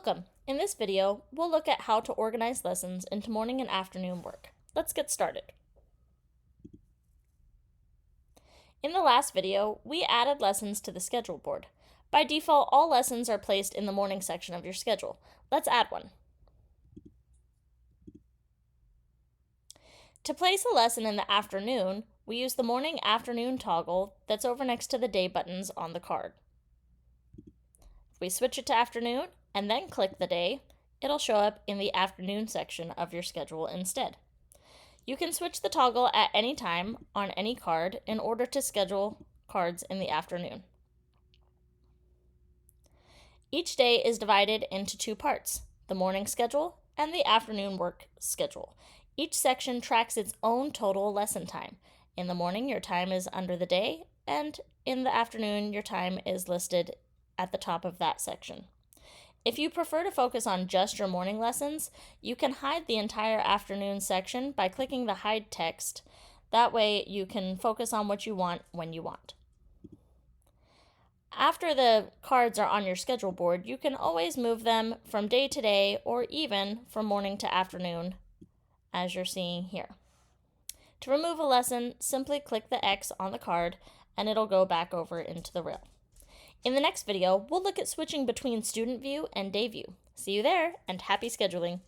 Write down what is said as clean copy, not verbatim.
Welcome! In this video, we'll look at how to organize lessons into morning and afternoon work. Let's get started. In the last video, we added lessons to the schedule board. By default, all lessons are placed in the morning section of your schedule. Let's add one. To place a lesson in the afternoon, we use the morning-afternoon toggle that's over next to the day buttons on the card. If we switch it to afternoon and then click the day, it'll show up in the afternoon section of your schedule instead. You can switch the toggle at any time on any card in order to schedule cards in the afternoon. Each day is divided into two parts, the morning schedule and the afternoon work schedule. Each section tracks its own total lesson time. In the morning, your time is under the day, and in the afternoon, your time is listed at the top of that section. If you prefer to focus on just your morning lessons, you can hide the entire afternoon section by clicking the Hide text. That way you can focus on what you want when you want. After the cards are on your schedule board, you can always move them from day to day or even from morning to afternoon, as you're seeing here. To remove a lesson, simply click the X on the card and it'll go back over into the rail. In the next video, we'll look at switching between student view and day view. See you there, and happy scheduling!